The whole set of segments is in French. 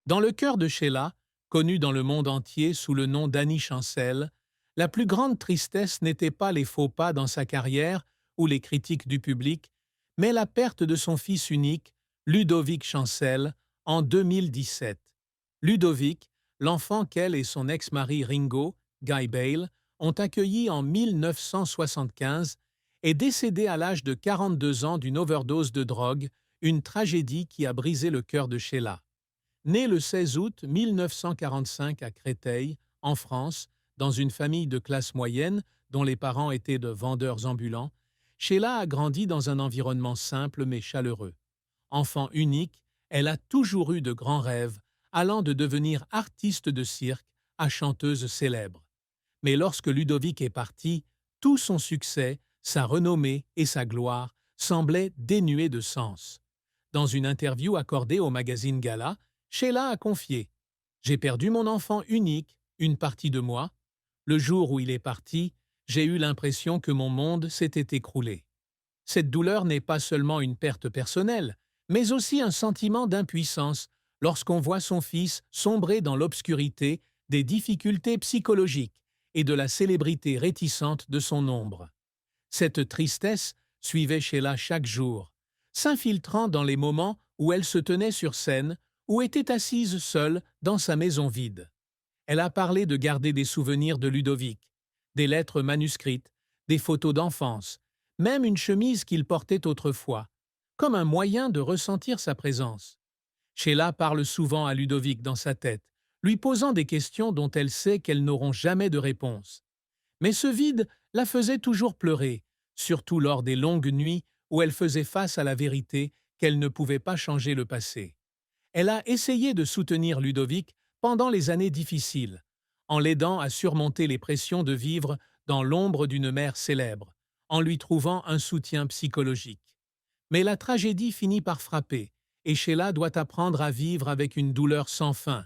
Dans le cœur de Sheila, connue dans le monde entier sous le nom d'Annie Chancel, la plus grande tristesse n'était pas les faux pas dans sa carrière ou les critiques du public, mais la perte de son fils unique, Ludovic Chancel, en 2017. Ludovic, l'enfant qu'elle et son ex-mari Ringo, Guy Bale, ont accueilli en 1975, est décédé à l'âge de 42 ans d'une overdose de drogue, une tragédie qui a brisé le cœur de Sheila. Née le 16 août 1945 à Créteil, en France, dans une famille de classe moyenne dont les parents étaient de vendeurs ambulants, Sheila a grandi dans un environnement simple mais chaleureux. Enfant unique, elle a toujours eu de grands rêves, allant de devenir artiste de cirque à chanteuse célèbre. Mais lorsque Ludovic est parti, tout son succès, sa renommée et sa gloire semblaient dénués de sens. Dans une interview accordée au magazine Gala, Sheila a confié « J'ai perdu mon enfant unique, une partie de moi. Le jour où il est parti, j'ai eu l'impression que mon monde s'était écroulé. Cette douleur n'est pas seulement une perte personnelle, mais aussi un sentiment d'impuissance lorsqu'on voit son fils sombrer dans l'obscurité des difficultés psychologiques et de la célébrité réticente de son ombre. Cette tristesse suivait Sheila chaque jour, s'infiltrant dans les moments où elle se tenait sur scène ou était assise seule dans sa maison vide. Elle a parlé de garder des souvenirs de Ludovic, des lettres manuscrites, des photos d'enfance, même une chemise qu'il portait autrefois, comme un moyen de ressentir sa présence. Sheila parle souvent à Ludovic dans sa tête, lui posant des questions dont elle sait qu'elles n'auront jamais de réponse. Mais ce vide la faisait toujours pleurer, surtout lors des longues nuits où elle faisait face à la vérité qu'elle ne pouvait pas changer le passé. Elle a essayé de soutenir Ludovic pendant les années difficiles, en l'aidant à surmonter les pressions de vivre dans l'ombre d'une mère célèbre, en lui trouvant un soutien psychologique. Mais la tragédie finit par frapper, et Sheila doit apprendre à vivre avec une douleur sans fin,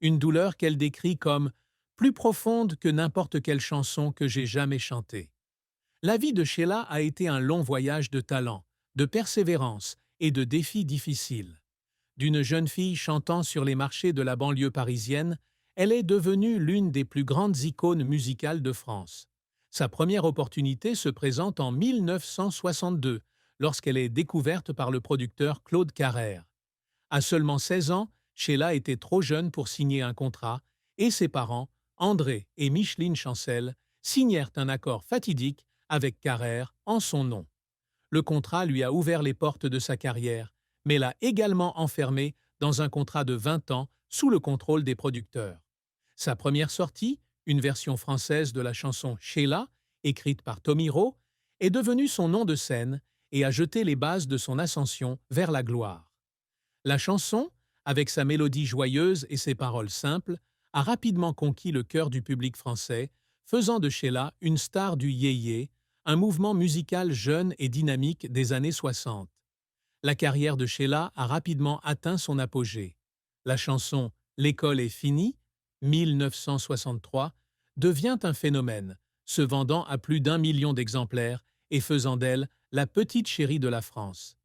une douleur qu'elle décrit comme « plus profonde que n'importe quelle chanson que j'ai jamais chantée ». La vie de Sheila a été un long voyage de talent, de persévérance et de défis difficiles. D'une jeune fille chantant sur les marchés de la banlieue parisienne, elle est devenue l'une des plus grandes icônes musicales de France. Sa première opportunité se présente en 1962, lorsqu'elle est découverte par le producteur Claude Carrère. À seulement 16 ans, Sheila était trop jeune pour signer un contrat et ses parents, André et Micheline Chancel, signèrent un accord fatidique avec Carrère en son nom. Le contrat lui a ouvert les portes de sa carrière, mais l'a également enfermée dans un contrat de 20 ans sous le contrôle des producteurs. Sa première sortie, une version française de la chanson Sheila, écrite par Tommy Roe, est devenue son nom de scène et a jeté les bases de son ascension vers la gloire. La chanson, avec sa mélodie joyeuse et ses paroles simples, a rapidement conquis le cœur du public français, faisant de Sheila une star du yéyé, un mouvement musical jeune et dynamique des années 60. La carrière de Sheila a rapidement atteint son apogée. La chanson « L'école est finie » 1963 devient un phénomène, se vendant à plus d'1 million d'exemplaires et faisant d'elle la petite chérie de la France.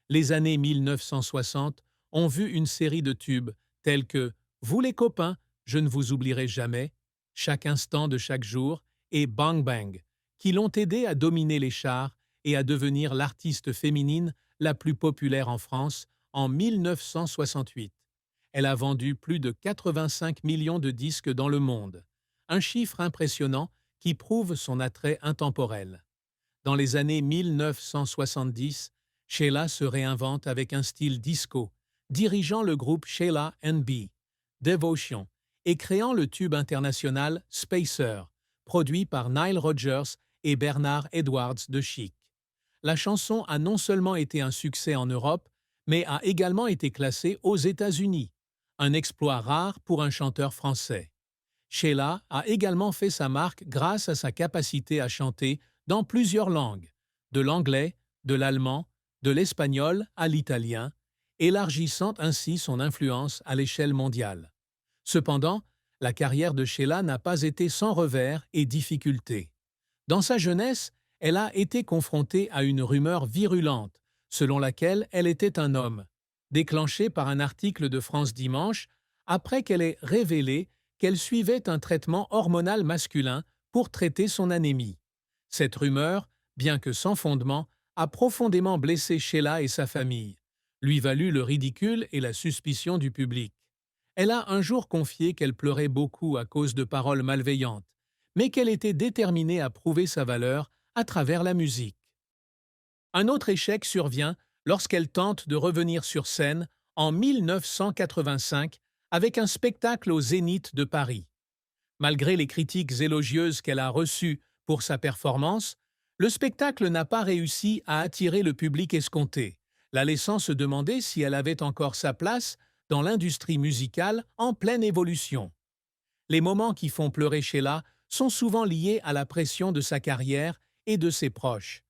Les années 1960 ont vu une série de tubes tels que « Vous les copains, je ne vous oublierai jamais »,« Chaque instant de chaque jour » et « Bang Bang », qui l'ont aidée à dominer les charts et à devenir l'artiste féminine la plus populaire en France en 1968. Elle a vendu plus de 85 millions de disques dans le monde, un chiffre impressionnant qui prouve son attrait intemporel. Dans les années 1970, Sheila se réinvente avec un style disco, dirigeant le groupe Sheila & B, Devotion, et créant le tube international Spacer, produit par Nile Rodgers et Bernard Edwards de Chic. La chanson a non seulement été un succès en Europe, mais a également été classée aux États-Unis, un exploit rare pour un chanteur français. Sheila a également fait sa marque grâce à sa capacité à chanter dans plusieurs langues, de l'anglais, de l'allemand, de l'espagnol à l'italien, élargissant ainsi son influence à l'échelle mondiale. Cependant, la carrière de Sheila n'a pas été sans revers et difficultés. Dans sa jeunesse, elle a été confrontée à une rumeur virulente, selon laquelle elle était un homme, déclenchée par un article de France Dimanche après qu'elle ait révélé qu'elle suivait un traitement hormonal masculin pour traiter son anémie. Cette rumeur, bien que sans fondement, a profondément blessé Sheila et sa famille, lui valut le ridicule et la suspicion du public. Elle a un jour confié qu'elle pleurait beaucoup à cause de paroles malveillantes, mais qu'elle était déterminée à prouver sa valeur à travers la musique. Un autre échec survient lorsqu'elle tente de revenir sur scène en 1985 avec un spectacle au Zénith de Paris. Malgré les critiques élogieuses qu'elle a reçues pour sa performance, le spectacle n'a pas réussi à attirer le public escompté, la laissant se demander si elle avait encore sa place dans l'industrie musicale en pleine évolution. Les moments qui font pleurer Sheila sont souvent liés à la pression de sa carrière et de ses proches.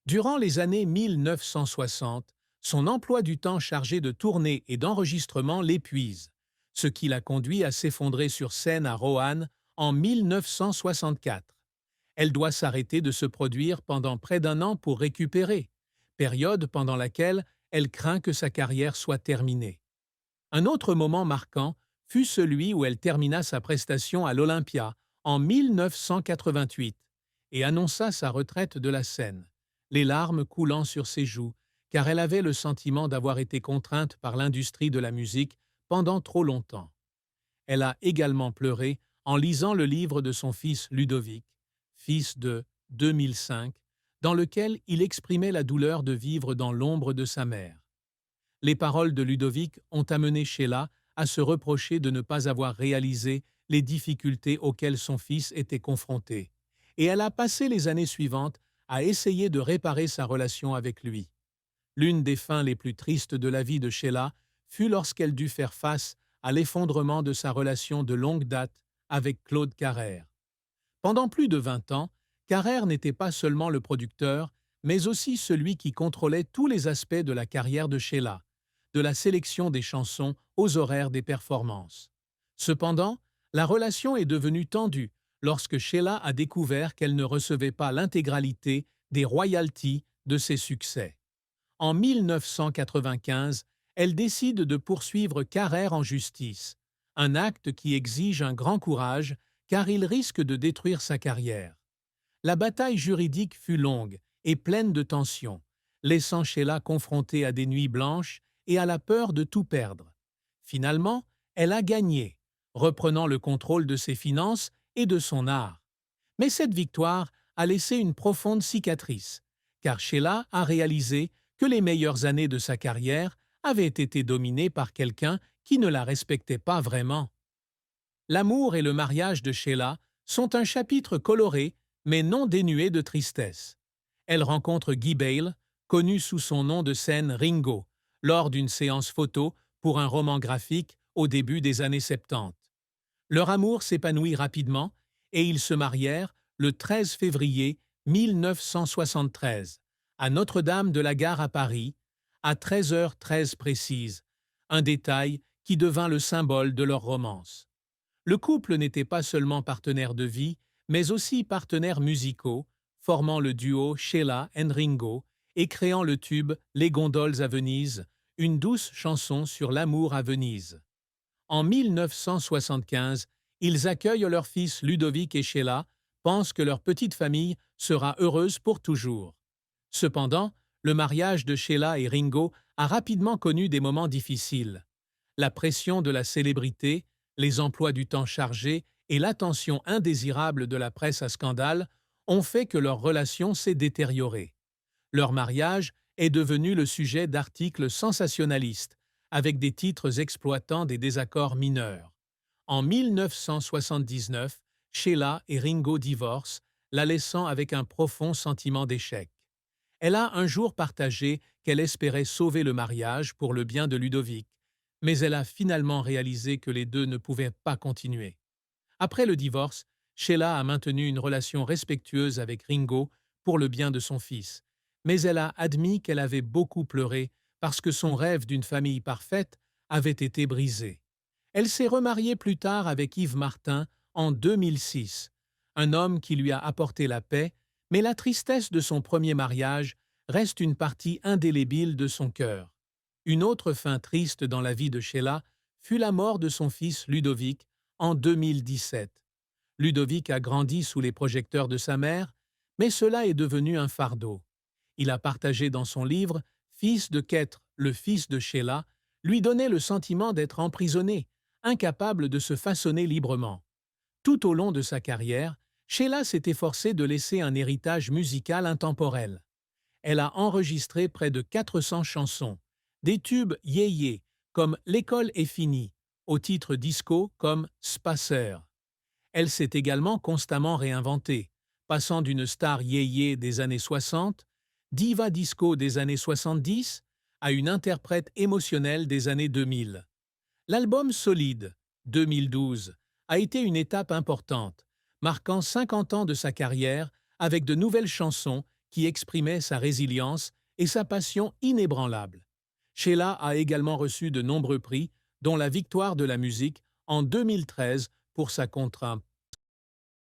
Durant les années 1960, son emploi du temps chargé de tournées et d'enregistrements l'épuise, ce qui l'a conduit à s'effondrer sur scène à Roanne en 1964. Elle doit s'arrêter de se produire pendant près d'un an pour récupérer, période pendant laquelle elle craint que sa carrière soit terminée. Un autre moment marquant fut celui où elle termina sa prestation à l'Olympia en 1988 et annonça sa retraite de la scène, les larmes coulant sur ses joues, car elle avait le sentiment d'avoir été contrainte par l'industrie de la musique pendant trop longtemps. Elle a également pleuré en lisant le livre de son fils Ludovic, fils de 2005, dans lequel il exprimait la douleur de vivre dans l'ombre de sa mère. Les paroles de Ludovic ont amené Sheila à se reprocher de ne pas avoir réalisé les difficultés auxquelles son fils était confronté, et elle a passé les années suivantes à essayer de réparer sa relation avec lui. L'une des fins les plus tristes de la vie de Sheila fut lorsqu'elle dut faire face à l'effondrement de sa relation de longue date avec Claude Carrère. Pendant plus de 20 ans, Carrère n'était pas seulement le producteur, mais aussi celui qui contrôlait tous les aspects de la carrière de Sheila, de la sélection des chansons aux horaires des performances. Cependant, la relation est devenue tendue lorsque Sheila a découvert qu'elle ne recevait pas l'intégralité des royalties de ses succès. En 1995, elle décide de poursuivre Carrère en justice, un acte qui exige un grand courage car il risque de détruire sa carrière. La bataille juridique fut longue et pleine de tensions, laissant Sheila confrontée à des nuits blanches et à la peur de tout perdre. Finalement, elle a gagné, reprenant le contrôle de ses finances et de son art. Mais cette victoire a laissé une profonde cicatrice, car Sheila a réalisé que les meilleures années de sa carrière avaient été dominées par quelqu'un qui ne la respectait pas vraiment. L'amour et le mariage de Sheila sont un chapitre coloré, mais non dénué de tristesse. Elle rencontre Guy Bale, connu sous son nom de scène Ringo, lors d'une séance photo pour un roman graphique au début des années 70. Leur amour s'épanouit rapidement et ils se marièrent le 13 février 1973 à Notre-Dame de la Gare à Paris, à 13h13 précise, un détail qui devint le symbole de leur romance. Le couple n'était pas seulement partenaire de vie, mais aussi partenaires musicaux, formant le duo Sheila and Ringo et créant le tube Les gondoles à Venise, une douce chanson sur l'amour à Venise. En 1975, ils accueillent leur fils Ludovic et Sheila, pensent que leur petite famille sera heureuse pour toujours. Cependant, le mariage de Sheila et Ringo a rapidement connu des moments difficiles. La pression de la célébrité, les emplois du temps chargés et l'attention indésirable de la presse à scandale ont fait que leur relation s'est détériorée. Leur mariage est devenu le sujet d'articles sensationnalistes, avec des titres exploitant des désaccords mineurs. En 1979, Sheila et Ringo divorcent, la laissant avec un profond sentiment d'échec. Elle a un jour partagé qu'elle espérait sauver le mariage pour le bien de Ludovic, mais elle a finalement réalisé que les deux ne pouvaient pas continuer. Après le divorce, Sheila a maintenu une relation respectueuse avec Ringo pour le bien de son fils, mais elle a admis qu'elle avait beaucoup pleuré parce que son rêve d'une famille parfaite avait été brisé. Elle s'est remariée plus tard avec Yves Martin en 2006, un homme qui lui a apporté la paix, mais la tristesse de son premier mariage reste une partie indélébile de son cœur. Une autre fin triste dans la vie de Sheila fut la mort de son fils Ludovic en 2017. Ludovic a grandi sous les projecteurs de sa mère, mais cela est devenu un fardeau. Il a partagé dans son livre Fils de Ketre, le fils de Sheila, lui donnait le sentiment d'être emprisonné, incapable de se façonner librement. Tout au long de sa carrière, Sheila s'est efforcée de laisser un héritage musical intemporel. Elle a enregistré près de 400 chansons, des tubes yéyé comme L'école est finie, au titre disco comme Spacer. Elle s'est également constamment réinventée, passant d'une star yéyé des années 60, diva disco des années 70, à une interprète émotionnelle des années 2000. L'album Solide, 2012, a été une étape importante, marquant 50 ans de sa carrière avec de nouvelles chansons qui exprimaient sa résilience et sa passion inébranlable. Sheila a également reçu de nombreux prix, dont la Victoire de la musique en 2013 pour sa contre